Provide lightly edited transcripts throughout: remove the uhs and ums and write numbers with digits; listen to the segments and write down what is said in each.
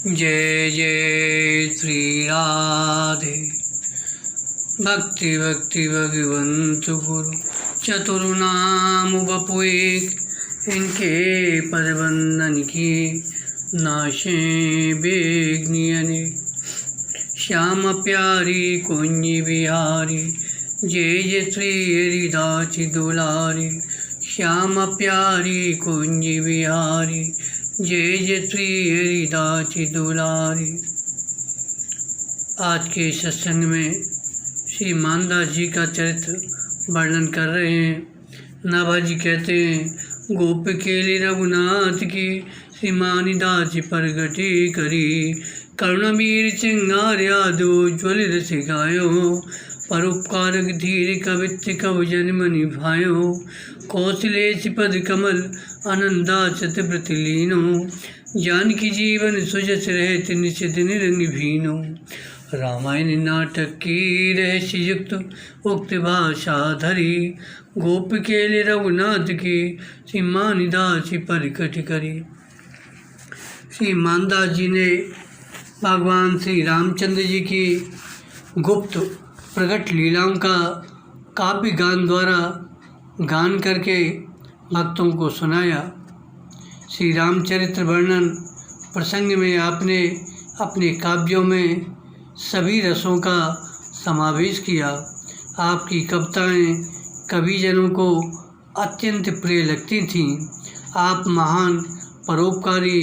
जय जय श्री राधे। भक्ति भक्ति भगवंत गुरु चतुर्नाम बपु एक, इनके पदबंधन की नाशे बेग्नियने। श्याम प्यारी कुंज बिहारी, जय जय श्री हरिदास दुलारी। श्याम प्यारी कुंज बिहारी, जय जय श्री हरिदास दुलारी। आज के सत्संग में श्री मानदास जी का चरित्र वर्णन कर रहे हैं। नाभाजी कहते हैं, गोप केली रघुनाथ की श्री मानिदास प्रगति करी। करुणवीर चिंगार्या उज्ज्वल रस गायो, परोपकारक धीर कवित्व कव जन्म निभायो। कौशलेश पद कमल आनंदा चतुव्रत लीनो, जानकी जीवन सुजस रहत निश दिन रंग भीनो। रामायण नाटक की रहस्य युक्त उक्त भाषा धरी, गोप केले रघुनाथ की श्री मानिदास प्रकट करी। श्री मानदास जी ने भगवान श्री रामचंद्र जी की गुप्त प्रकट लीलाओं का काव्य गान द्वारा गान करके भक्तों को सुनाया। श्री रामचरित्र वर्णन प्रसंग में आपने अपने काव्यों में सभी रसों का समावेश किया। आपकी कविताएं कविजनों को अत्यंत प्रिय लगती थीं। आप महान परोपकारी,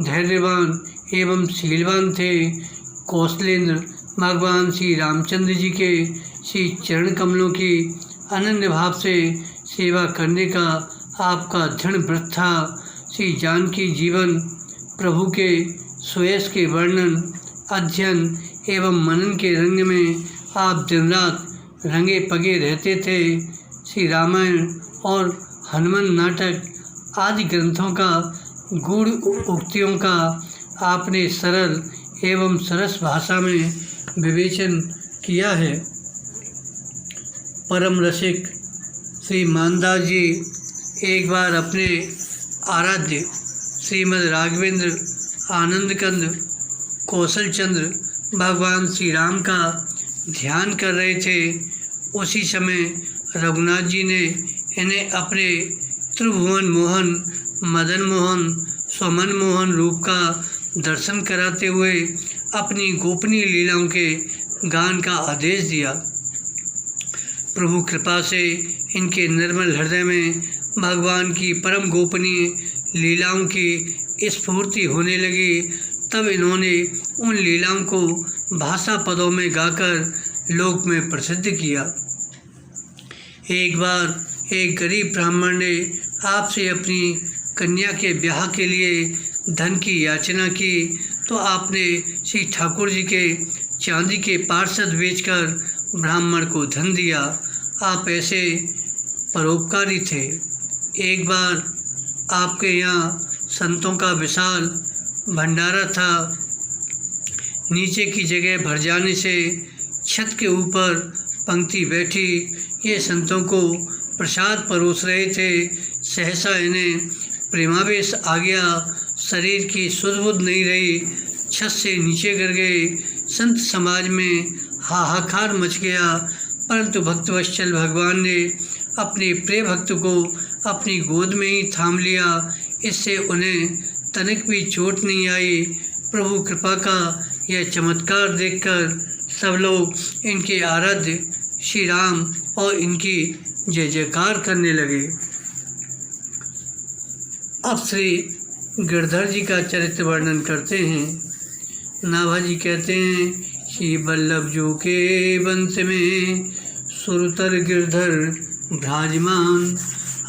धैर्यवान एवं शीलवान थे। कौशलेंद्र भगवान श्री रामचंद्र जी के श्री चरण कमलों की अनन्य भाव से सेवा करने का आपका दृढ़ व्रत था। श्री जानकी जीवन प्रभु के सुयश के वर्णन, अध्ययन एवं मनन के रंग में आप दिन रात रंगे पगे रहते थे। श्री रामायण और हनुमान नाटक आदि ग्रंथों का गूढ़ उक्तियों का आपने सरल एवं सरस भाषा में विवेचन किया है। परम रसिक श्री मानदास जी एक बार अपने आराध्य श्रीमद् राघवेंद्र आनंदकंद कौशल चंद्र भगवान श्री राम का ध्यान कर रहे थे। उसी समय रघुनाथ जी ने इन्हें अपने त्रिभुवन मोहन, मदन मोहन, स्वमन मोहन रूप का दर्शन कराते हुए अपनी गोपनीय लीलाओं के गान का आदेश दिया। प्रभु कृपा से इनके निर्मल हृदय में भगवान की परम गोपनीय लीलाओं की स्फूर्ति होने लगी। तब इन्होंने उन लीलाओं को भाषा पदों में गाकर लोक में प्रसिद्ध किया। एक बार एक गरीब ब्राह्मण ने आपसे अपनी कन्या के ब्याह के लिए धन की याचना की, तो आपने श्री ठाकुर जी के चांदी के पार्षद बेचकर ब्राह्मण को धन दिया। आप ऐसे परोपकारी थे। एक बार आपके यहाँ संतों का विशाल भंडारा था। नीचे की जगह भर जाने से छत के ऊपर पंक्ति बैठी। ये संतों को प्रसाद परोस रहे थे। सहसा इन्हें प्रेमावेश आ गया। शरीर की सुध बुध नहीं रही, छत से नीचे गिर गए। संत समाज में हाहाकार मच गया, परंतु भक्तवत्सल भगवान ने अपने प्रिय भक्त को अपनी गोद में ही थाम लिया। इससे उन्हें तनिक भी चोट नहीं आई। प्रभु कृपा का यह चमत्कार देखकर सब लोग इनके आराध्य श्री राम और इनकी जय जयकार करने लगे। अब श्री गिरधर जी का चरित्र वर्णन करते हैं। नाभाजी कहते हैं, श्री वल्लभ जो के वंश में सुरतर गिरधर भ्राजमान।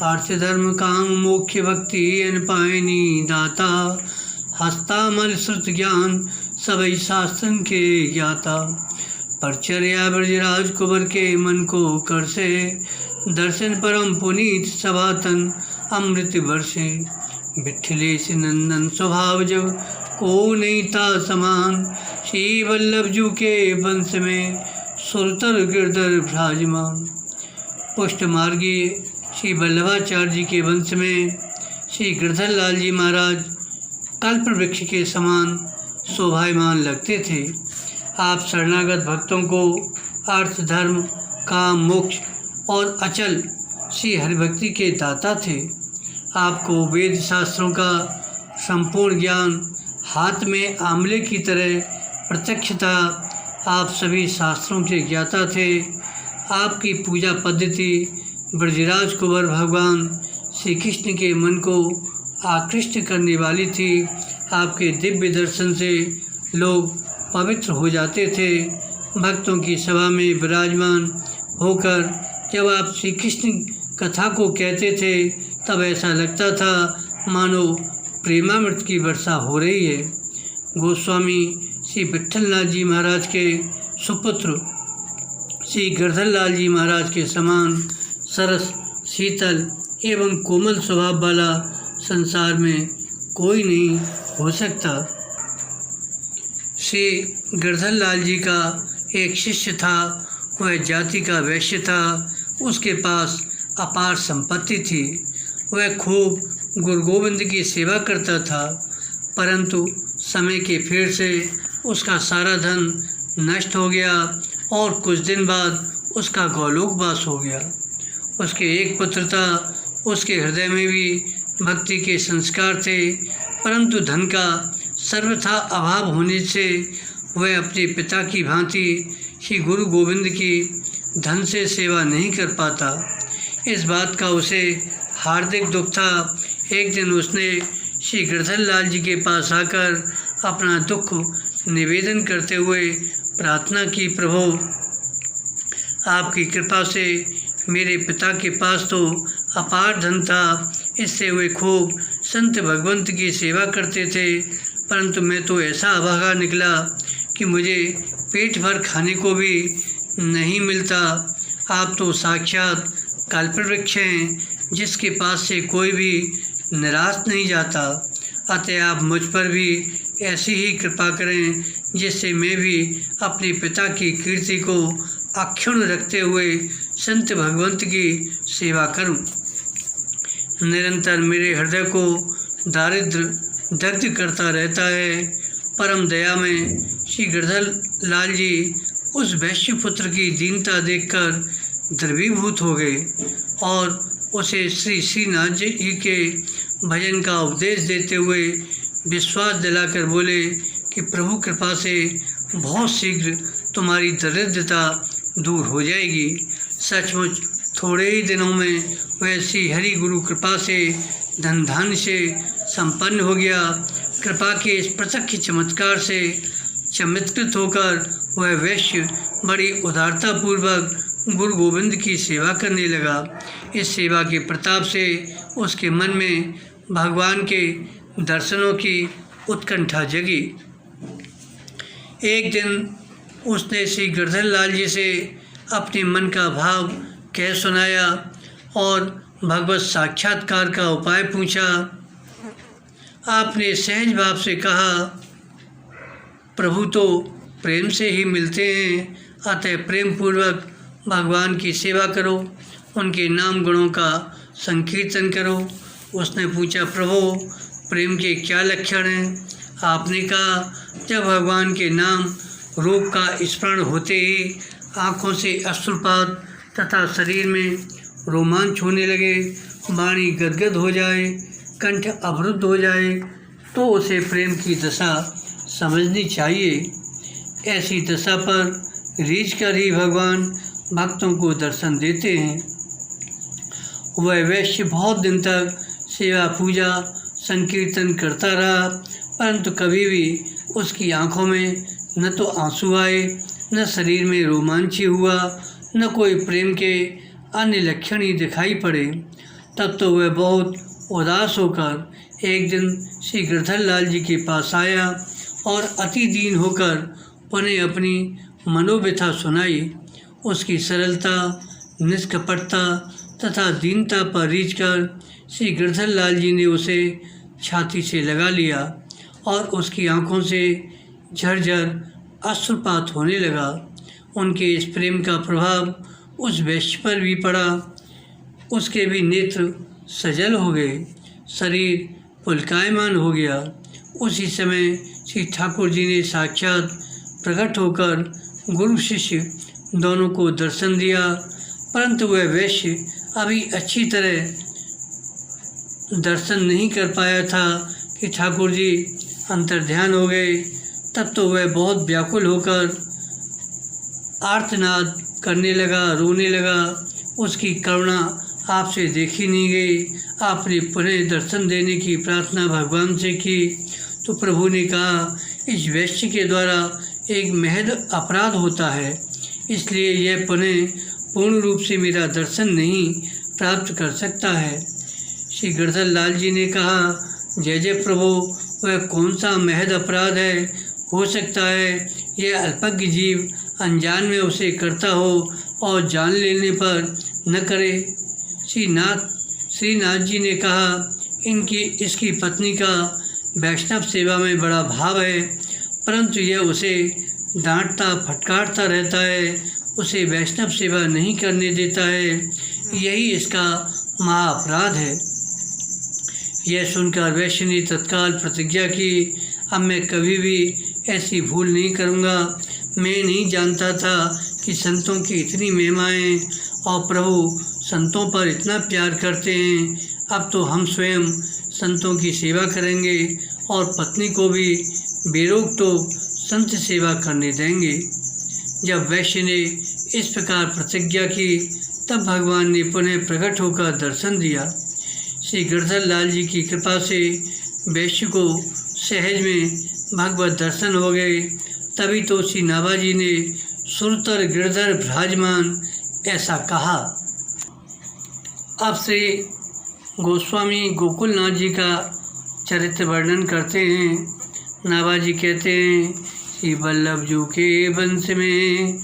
आर्थ धर्म काम मोक्ष भक्ति अन पायनी दाता। हस्तामल श्रुत ज्ञान सबई शास्त्रन के ज्ञाता। परचर्या ब्रजराज कुंवर के मन को कर से। दर्शन परम पुनीत सभातन अमृत वर्षे। विठलेश नंदन स्वभाव जब को नहीं था समान। श्री वल्लभ जू के वंश में सुरतर गिरधर भ्राजमान। पुष्ट मार्गीय श्री वल्लभाचार्य जी के वंश में श्री गिरधर लाल जी महाराज कल्प वृक्ष के समान शोभायमान लगते थे। आप शरणागत भक्तों को अर्थ, धर्म, काम, मोक्ष और अचल श्री हरिभक्ति के दाता थे। आपको वेद शास्त्रों का संपूर्ण ज्ञान हाथ में आंवले की तरह प्रत्यक्ष था। आप सभी शास्त्रों के ज्ञाता थे। आपकी पूजा पद्धति ब्रजराज कुंवर भगवान श्री कृष्ण के मन को आकृष्ट करने वाली थी। आपके दिव्य दर्शन से लोग पवित्र हो जाते थे। भक्तों की सभा में विराजमान होकर जब आप श्री कृष्ण कथा को कहते थे तब ऐसा लगता था मानो प्रेमामृत की वर्षा हो रही है। गोस्वामी श्री विट्ठलनाथ जी महाराज के सुपुत्र श्री गिरधर लाल जी महाराज के समान सरस, शीतल एवं कोमल स्वभाव वाला संसार में कोई नहीं हो सकता। श्री गिरधर लाल जी का एक शिष्य था। वह जाति का वैश्य था। उसके पास अपार संपत्ति थी। वह खूब गुरु गोविंद की सेवा करता था, परंतु समय के फेर से उसका सारा धन नष्ट हो गया और कुछ दिन बाद उसका गोलोकवास हो गया। उसके एक पुत्र था। उसके हृदय में भी भक्ति के संस्कार थे, परंतु धन का सर्वथा अभाव होने से वह अपने पिता की भांति श्री गुरु गोविंद की धन से सेवा नहीं कर पाता। इस बात का उसे हार्दिक दुख था। एक दिन उसने श्री गिरधर लाल जी के पास आकर अपना दुख निवेदन करते हुए प्रार्थना की, प्रभु आपकी कृपा से मेरे पिता के पास तो अपार धन था, इससे वे खूब संत भगवंत की सेवा करते थे, परंतु मैं तो ऐसा अभागा निकला कि मुझे पेट भर खाने को भी नहीं मिलता। आप तो साक्षात कल्पवृक्ष हैं, जिसके पास से कोई भी निराश नहीं जाता। अतः आप मुझ पर भी ऐसी ही कृपा करें, जिससे मैं भी अपने पिता की कीर्ति को अक्षुण्ण रखते हुए संत भगवंत की सेवा करूं। निरंतर मेरे हृदय को दारिद्र्य दग्ध करता रहता है। परम दया में श्री गिरधर लाल जी उस वैश्य पुत्र की दीनता देखकर द्रवीभूत हो गए और उसे श्री श्रीनाथ जी के भजन का उपदेश देते हुए विश्वास दिलाकर बोले कि प्रभु कृपा से बहुत शीघ्र तुम्हारी दरिद्रता दूर हो जाएगी। सचमुच थोड़े ही दिनों में वह श्री हरि गुरु कृपा से धन धान्य से संपन्न हो गया। कृपा के इस प्रत्यक्ष चमत्कार से चमत्कृत होकर वह वैश्य बड़ी उदारतापूर्वक गुरु गोविंद की सेवा करने लगा। इस सेवा के प्रताप से उसके मन में भगवान के दर्शनों की उत्कंठा जगी। एक दिन उसने श्री गिरधर लाल जी से अपने मन का भाव कह सुनाया और भगवत साक्षात्कार का उपाय पूछा। आपने सहज भाव से कहा, प्रभु तो प्रेम से ही मिलते हैं, अतः प्रेम पूर्वक भगवान की सेवा करो, उनके नाम गुणों का संकीर्तन करो। उसने पूछा, प्रभु प्रेम के क्या लक्षण हैं? आपने कहा, जब भगवान के नाम रूप का स्मरण होते ही आँखों से अश्रुपात तथा शरीर में रोमांच होने लगे, वाणी गदगद हो जाए, कंठ अवरुद्ध हो जाए, तो उसे प्रेम की दशा समझनी चाहिए। ऐसी दशा पर रीझ कर ही भगवान भक्तों को दर्शन देते हैं। वह वैश्य बहुत दिन तक सेवा पूजा संकीर्तन करता रहा, परंतु कभी भी उसकी आंखों में न तो आंसू आए, न शरीर में रोमांच हुआ, न कोई प्रेम के अन्य लक्षण ही दिखाई पड़े। तब तो वह बहुत उदास होकर एक दिन श्री गिरधर लाल जी के पास आया और अति दीन होकर उन्हें अपनी मनोव्यथा सुनाई। उसकी सरलता, निष्कपटता तथा दीनता पर रीझ कर श्री गिरधर लाल जी ने उसे छाती से लगा लिया और उसकी आंखों से झरझर अश्रुपात होने लगा। उनके इस प्रेम का प्रभाव उस वैश्य पर भी पड़ा। उसके भी नेत्र सजल हो गए, शरीर पुलकायमान हो गया। उसी समय श्री ठाकुर जी ने साक्षात प्रकट होकर गुरु शिष्य दोनों को दर्शन दिया, परंतु वह वैश्य अभी अच्छी तरह दर्शन नहीं कर पाया था कि ठाकुर जी अंतर्ध्यान हो गए। तब तो वह बहुत व्याकुल होकर आर्तनाद करने लगा, रोने लगा। उसकी करुणा आपसे देखी नहीं गई। आपने पुनः दर्शन देने की प्रार्थना भगवान से की तो प्रभु ने कहा, इस वैश्य के द्वारा एक महद अपराध होता है, इसलिए यह पुनः पूर्ण रूप से मेरा दर्शन नहीं प्राप्त कर सकता है। श्री गिरधर लाल जी ने कहा, जय जय प्रभु, वह कौन सा महद अपराध है? हो सकता है यह अल्पज्ञ जीव अनजान में उसे करता हो और जान लेने पर न करे। श्रीनाथ जी ने कहा, इसकी पत्नी का वैष्णव सेवा में बड़ा भाव है, परंतु यह उसे डांटता फटकारता रहता है, उसे वैष्णव सेवा नहीं करने देता है, यही इसका महाअपराध है। यह सुनकर वैश्य ने तत्काल प्रतिज्ञा की, अब मैं कभी भी ऐसी भूल नहीं करूँगा। मैं नहीं जानता था कि संतों की इतनी महिमाएं और प्रभु संतों पर इतना प्यार करते हैं। अब तो हम स्वयं संतों की सेवा करेंगे और पत्नी को भी बेरोक टोक संत सेवा करने देंगे। जब वैश्य ने इस प्रकार प्रतिज्ञा की, तब भगवान ने पुनः प्रकट होकर दर्शन दिया। श्री गिरधर लाल जी की कृपा से वैश्य को सहज में भगवत दर्शन हो गए। तभी तो श्री नाभाजी ने सुरतर गिरधर विराजमान ऐसा कहा। अब श्री गोस्वामी गोकुलनाथ जी का चरित्र वर्णन करते हैं। नाभाजी कहते हैं, श्री वल्लभ जू के वंश में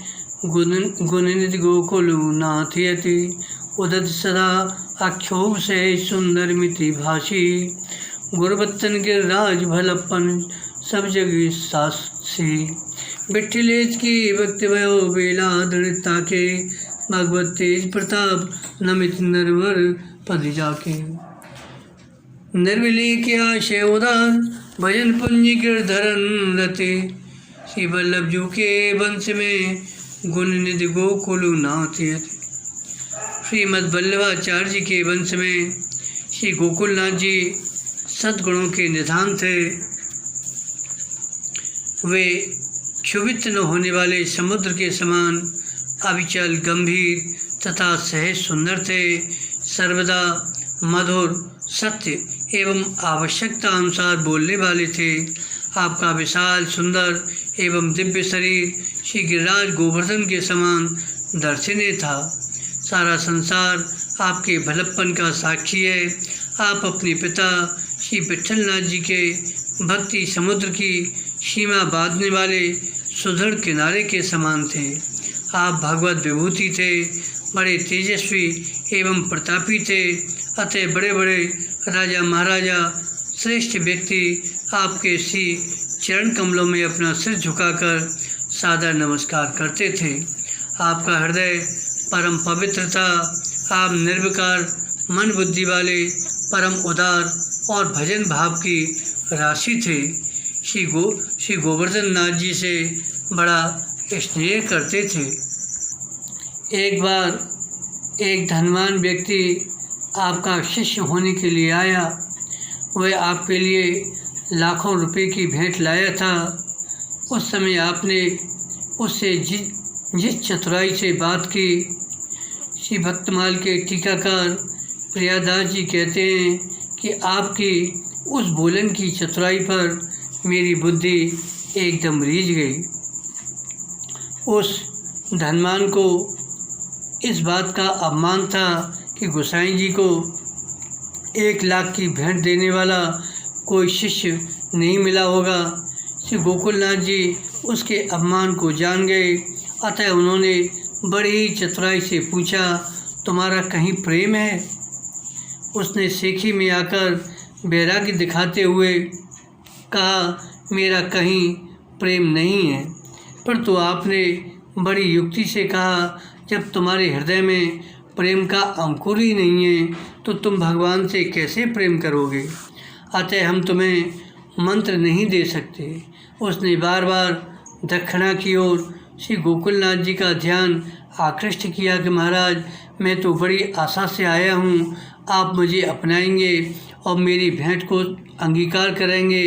गुणनिधि गोकुलनाथ यति उदत सदा अक्षोभ से सुंदर मिति भाषी गुरबत्तन गिरिराज भलप्पन सब जग साक्षी बिट्ठिलेज की भक्ति भयो बेला दृढ़ता के भगवत तेज प्रताप नमित नरवर पद जाके निर्विले के आशय उदार भजन पुण्य गिरधरन रते। श्री वल्लभ जू के वंश में गुणनिधि गोकुलनाथ यति। श्रीमद् वल्लभाचार्य जी के वंश में श्री गोकुलनाथ जी सद्गुणों के निधान थे। वे क्षुभित न होने वाले समुद्र के समान अविचल गंभीर तथा सहज सुंदर थे। सर्वदा मधुर सत्य एवं आवश्यकता अनुसार बोलने वाले थे। आपका विशाल सुंदर एवं दिव्य शरीर श्री गिरिराज गोवर्धन के समान दर्शनीय था। सारा संसार आपके भलप्पन का साक्षी है। आप अपने पिता श्री विट्ठलनाथ जी के भक्ति समुद्र की सीमा बांधने वाले सुदृढ़ किनारे के समान थे। आप भगवत विभूति थे, बड़े तेजस्वी एवं प्रतापी थे। अतः बड़े बड़े राजा महाराजा श्रेष्ठ व्यक्ति आपके श्री चरण कमलों में अपना सिर झुकाकर सादर नमस्कार करते थे। आपका हृदय परम पवित्र था। आप निर्विकार मन बुद्धि वाले परम उदार और भजन भाव की राशि थे। श्री गोवर्धन नाथ जी से बड़ा स्नेह करते थे। एक बार एक धनवान व्यक्ति आपका शिष्य होने के लिए आया। वह आपके लिए लाखों रुपए की भेंट लाया था। उस समय आपने उससे जिस चतुराई से बात की, श्री भक्तमाल के टीकाकार प्रियादास जी कहते हैं कि आपकी उस बोलन की चतुराई पर मेरी बुद्धि एकदम रीझ गई। उस धनवान को इस बात का अभिमान था कि गोसाई जी को 1 लाख की भेंट देने वाला कोई शिष्य नहीं मिला होगा। श्री गोकुलनाथ जी उसके अपमान को जान गए। अतः उन्होंने बड़ी ही चतुराई से पूछा, तुम्हारा कहीं प्रेम है? उसने सेखी में आकर वैराग्य दिखाते हुए कहा, मेरा कहीं प्रेम नहीं है। पर तो आपने बड़ी युक्ति से कहा, जब तुम्हारे हृदय में प्रेम का अंकुर ही नहीं है तो तुम भगवान से कैसे प्रेम करोगे? अतः हम तुम्हें मंत्र नहीं दे सकते। उसने बार बार दक्षिणा की ओर श्री गोकुलनाथ जी का ध्यान आकृष्ट किया कि महाराज, मैं तो बड़ी आशा से आया हूँ, आप मुझे अपनाएंगे और मेरी भेंट को अंगीकार करेंगे।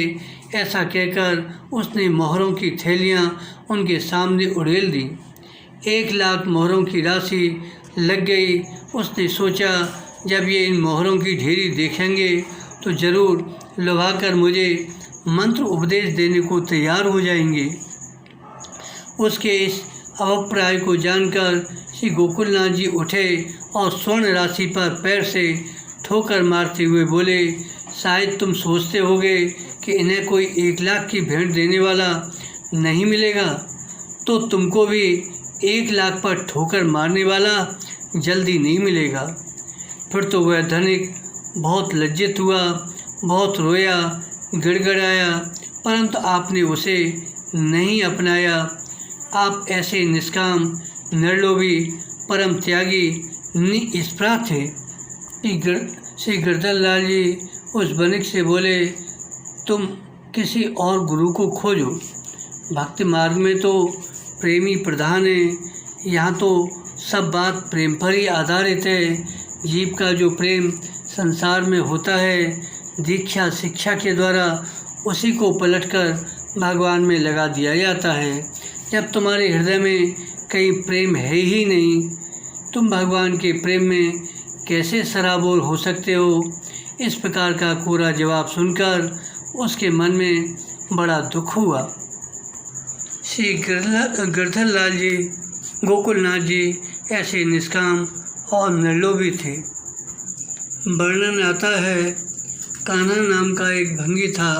ऐसा कहकर उसने मोहरों की थैलियाँ उनके सामने उड़ेल दी। 1,00,000 मोहरों की राशि लग गई। उसने सोचा, जब ये इन मोहरों की ढेरी देखेंगे तो ज़रूर लुभाकर मुझे मंत्र उपदेश देने को तैयार हो जाएंगे। उसके इस अभिप्राय को जानकर श्री गोकुलनाथ जी उठे और स्वर्ण राशि पर पैर से ठोकर मारते हुए बोले, शायद तुम सोचते होगे कि इन्हें कोई 1,00,000 की भेंट देने वाला नहीं मिलेगा, तो तुमको भी 1,00,000 पर ठोकर मारने वाला जल्दी नहीं मिलेगा। फिर तो वह धनिक बहुत लज्जित हुआ, बहुत रोया, गिड़गिड़ाया, परंतु आपने उसे नहीं अपनाया। आप ऐसे निष्काम, निर्लोभी, परम त्यागी, निष्पराध थे। श्री गिरधर लाल जी उस बनिक से बोले, तुम किसी और गुरु को खोजो। भक्ति मार्ग में तो प्रेमी प्रधान है। यहाँ तो सब बात प्रेम पर ही आधारित है। जीव का जो प्रेम संसार में होता है, दीक्षा शिक्षा के द्वारा उसी को पलटकर भगवान में लगा दिया जाता है। जब तुम्हारे हृदय में कहीं प्रेम है ही नहीं, तुम भगवान के प्रेम में कैसे सराबोर हो सकते हो। इस प्रकार का कोरा जवाब सुनकर उसके मन में बड़ा दुख हुआ। श्री गिरधर लाल जी, गोकुलनाथ जी ऐसे निष्काम और निर्लोभी थे। वर्णन आता है, कान्हा नाम का एक भंगी था।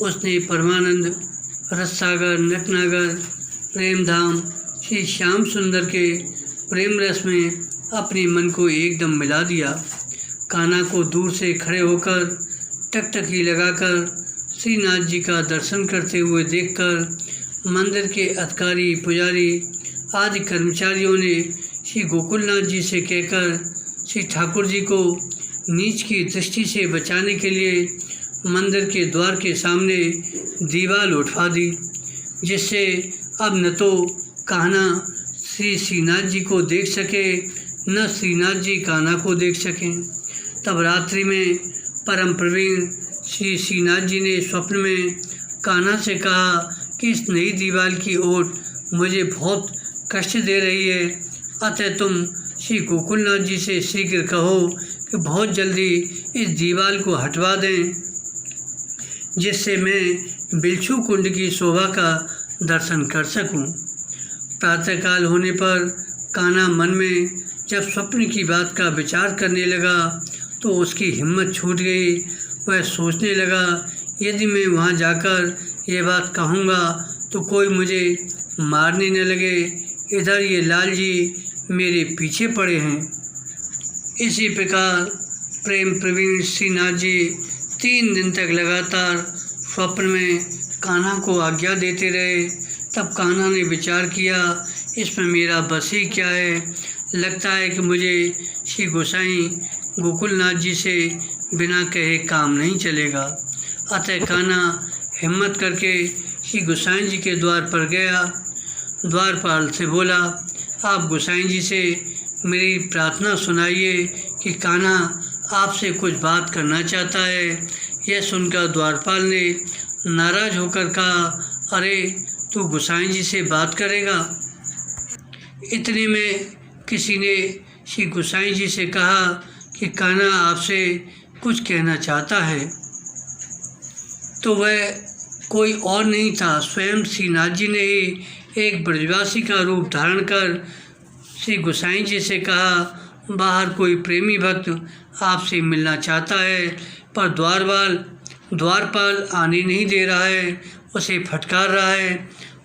उसने परमानंद, रससागर, नटनागर, प्रेमधाम, श्री श्याम सुंदर के प्रेम रस में अपने मन को एकदम मिला दिया। कान्हा को दूर से खड़े होकर टकटकी लगाकर श्रीनाथ जी का दर्शन करते हुए देखकर मंदिर के अधिकारी, पुजारी आदि कर्मचारियों ने श्री गोकुलनाथ जी से कहकर श्री ठाकुर जी को नीच की दृष्टि से बचाने के लिए मंदिर के द्वार के सामने दीवार उठवा दी, जिससे अब न तो कान्हा श्री श्रीनाथ जी को देख सके, न श्रीनाथ जी कान्हा को देख सकें। तब रात्रि में परम प्रवीण श्री श्रीनाथ जी ने स्वप्न में कान्हा से कहा कि इस नई दीवार की ओट मुझे बहुत कष्ट दे रही है, अतः तुम श्री गोकुलनाथ जी से शीघ्र कहो कि बहुत जल्दी इस दीवार को हटवा दें, जिससे मैं बिच्छू कुंड की शोभा का दर्शन कर सकूं। प्रातःकाल होने पर कान्हा मन में जब स्वप्न की बात का विचार करने लगा तो उसकी हिम्मत छूट गई। वह सोचने लगा, यदि मैं वहां जाकर ये बात कहूँगा तो कोई मुझे मारने न लगे, इधर ये लाल जी मेरे पीछे पड़े हैं। इसी प्रकार प्रेम प्रवीण श्रीनाथ जी 3 दिन तक लगातार स्वप्न में कान्हा को आज्ञा देते रहे। तब कान्हा ने विचार किया, इसमें मेरा बस ही क्या है, लगता है कि मुझे श्री गोसाई गोकुलनाथ जी से बिना कहे काम नहीं चलेगा। अतः कान्हा हिम्मत करके श्री गोसाई जी के द्वार पर गया। द्वारपाल से बोला, आप गोसाई जी से मेरी प्रार्थना सुनाइए कि कान्हा आपसे कुछ बात करना चाहता है। यह सुनकर द्वारपाल ने नाराज होकर कहा, अरे तू गोसाई जी से बात करेगा। इतने में किसी ने श्री गोसाई जी से कहा कि कान्हा आपसे कुछ कहना चाहता है। तो वह कोई और नहीं था, स्वयं श्रीनाथ जी ने ही एक ब्रजवासी का रूप धारण कर श्री गोसाई जी से कहा, बाहर कोई प्रेमी भक्त आपसे मिलना चाहता है, पर द्वारपाल आने नहीं दे रहा है, उसे फटकार रहा है।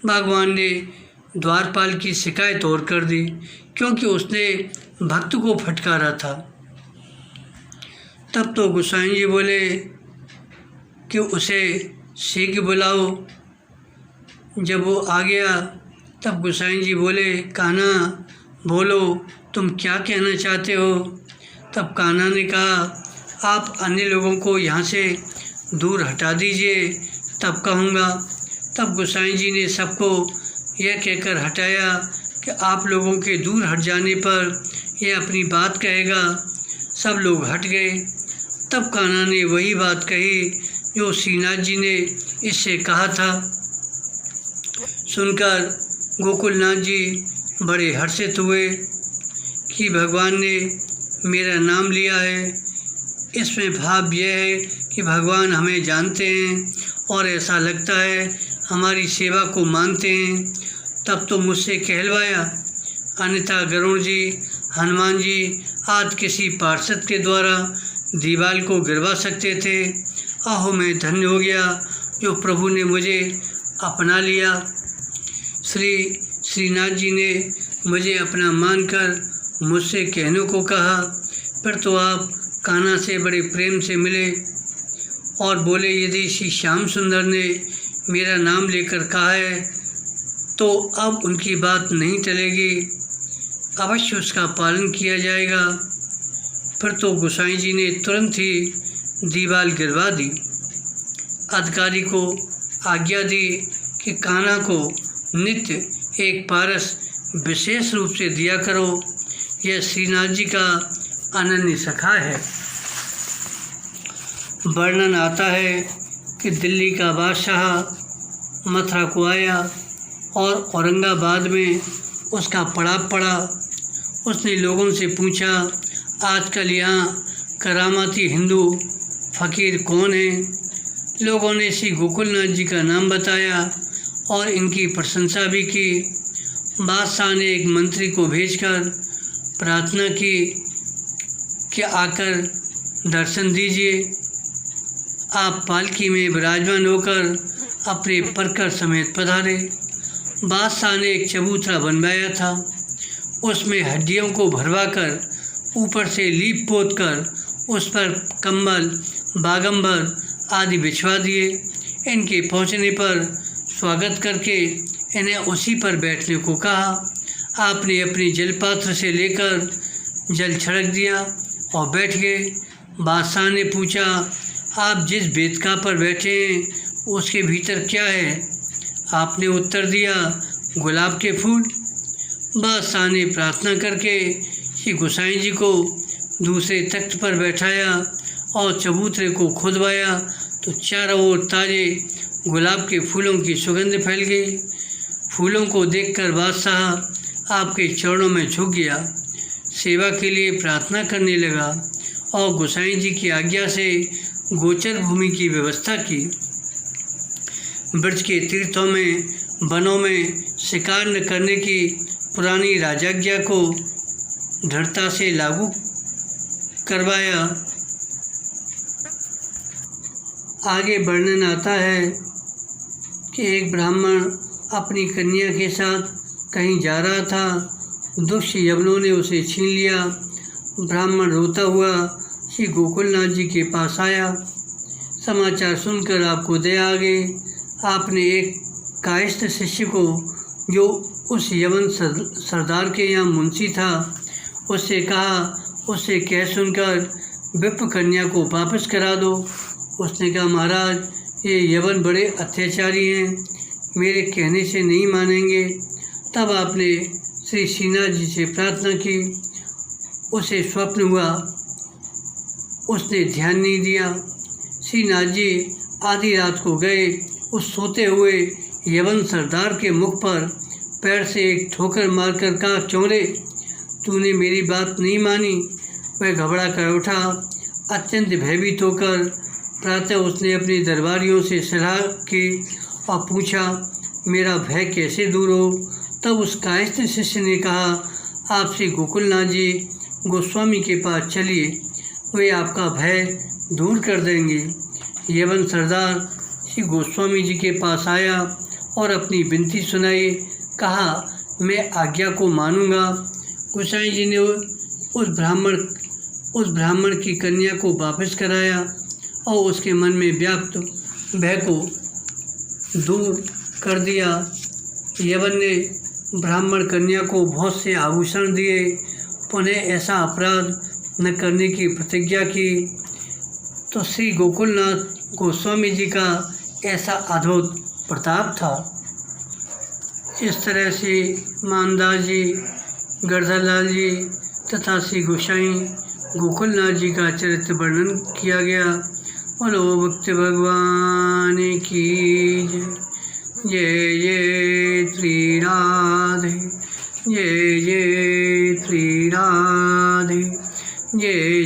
भगवान ने द्वारपाल की शिकायत और कर दी, क्योंकि उसने भक्त को फटकारा था। तब तो गोसाई जी बोले कि उसे शीघ्र बुलाओ। जब वो आ गया तब गोसाई जी बोले, कान्हा बोलो, तुम क्या कहना चाहते हो। तब कान्हा ने कहा, आप अन्य लोगों को यहाँ से दूर हटा दीजिए, तब कहूँगा। तब गोसाई जी ने सबको यह कहकर हटाया कि आप लोगों के दूर हट जाने पर यह अपनी बात कहेगा। सब लोग हट गए। तब कान्हा ने वही बात कही जो श्रीनाथ जी ने इससे कहा था। सुनकर गोकुलनाथ जी बड़े हर्षित हुए कि भगवान ने मेरा नाम लिया है। इसमें भाव यह है कि भगवान हमें जानते हैं और ऐसा लगता है हमारी सेवा को मानते हैं। तब तो मुझसे कहलवाया, अन्यथा गरुड़ जी, हनुमान जी आदि किसी पार्षद के द्वारा दीवाल को गिरवा सकते थे। आहो, मैं धन्य हो गया जो प्रभु ने मुझे अपना लिया। श्रीनाथ जी ने मुझे अपना मानकर मुझसे कहने को कहा। फिर तो आप कान्हा से बड़े प्रेम से मिले और बोले, यदि श्री श्याम सुंदर ने मेरा नाम लेकर कहा है तो अब उनकी बात नहीं टलेगी, अवश्य उसका पालन किया जाएगा। फिर तो गोसाई जी ने तुरंत ही दीवाल गिरवा दी। अधिकारी को आज्ञा दी कि कान्हा को नित्य एक पारस विशेष रूप से दिया करो। यह श्रीनाथ जी का अनन्य सखा है। वर्णन आता है कि दिल्ली का बादशाह मथुरा को आया और औरंगाबाद में उसका पड़ाव पड़ा। उसने लोगों से पूछा, आजकल यहाँ करामाती हिंदू फकीर कौन है। लोगों ने श्री गोकुलनाथ जी का नाम बताया और इनकी प्रशंसा भी की। बादशाह ने एक मंत्री को भेजकर प्रार्थना की कि आकर दर्शन दीजिए। आप पालकी में विराजमान होकर अपने परकर समेत पधारे। बादशाह ने एक चबूतरा बनवाया था। उसमें हड्डियों को भरवाकर ऊपर से लीप पोत कर उस पर कंबल, बागंबर आदि बिछवा दिए। इनके पहुंचने पर स्वागत करके इन्हें उसी पर बैठने को कहा। आपने अपनी जलपात्र से लेकर जल छिड़क दिया और बैठ गए। बादशाह ने पूछा, आप जिस बेतका पर बैठे हैं उसके भीतर क्या है। आपने उत्तर दिया, गुलाब के फूल। बादशाह ने प्रार्थना करके श्री गोसाई जी को दूसरे तख्त पर बैठाया और चबूतरे को खुदवाया तो चारों ओर ताजे गुलाब के फूलों की सुगंध फैल गई। फूलों को देखकर बादशाह आपके चरणों में झुक गया, सेवा के लिए प्रार्थना करने लगा और गोसाई जी की आज्ञा से गोचर भूमि की व्यवस्था की। ब्रज के तीर्थों में, वनों में शिकार न करने की पुरानी राजाज्ञा को दृढ़ता से लागू करवाया। आगे वर्णन आता है कि एक ब्राह्मण अपनी कन्या के साथ कहीं जा रहा था। दुष्ट यवनों ने उसे छीन लिया। ब्राह्मण रोता हुआ श्री गोकुलनाथ जी के पास आया। समाचार सुनकर आपको दया आ गई। आपने एक कायस्थ शिष्य को, जो उस यवन सरदार के यहाँ मुंशी था, उससे कहा, उससे कह सुनकर विप्र कन्या को वापस करा दो। उसने कहा, महाराज, ये यवन बड़े अत्याचारी हैं, मेरे कहने से नहीं मानेंगे। तब आपने श्री श्रीनाथ जी से प्रार्थना की। उसे स्वप्न हुआ, उसने ध्यान नहीं दिया। श्रीनाथ जी आधी रात को गए। उस सोते हुए यवन सरदार के मुख पर पैर से एक ठोकर मारकर कहा, क्यों रे, तूने मेरी बात नहीं मानी। वह घबरा कर उठा। अत्यंत भयभीत होकर प्रातः उसने अपने दरबारियों से सलाह की और पूछा, मेरा भय कैसे दूर हो। तब उस कायस्थ शिष्य ने कहा, आप श्री गोकुलनाथ जी गोस्वामी के पास चलिए, वे आपका भय दूर कर देंगे। यवन सरदार श्री गोस्वामी जी के पास आया और अपनी विनती सुनाई। कहा, मैं आज्ञा को मानूंगा। गोसाई जी ने उस ब्राह्मण की कन्या को वापस कराया और उसके मन में व्याप्त भय को दूर कर दिया। यवन ने ब्राह्मण कन्या को बहुत से आभूषण दिए। पुनः ऐसा अपराध न करने की प्रतिज्ञा की। तो श्री गोकुलनाथ गोस्वामी जी का ऐसा अद्भुत प्रताप था। इस तरह से मानदास जी, गढ़धरलाल जी तथा श्री गोसाई गोकुलनाथ जी का चरित्र वर्णन किया गया। बोलो भक्त भगवान की जय। जय श्री राधे, जय जय श्री राधे, जय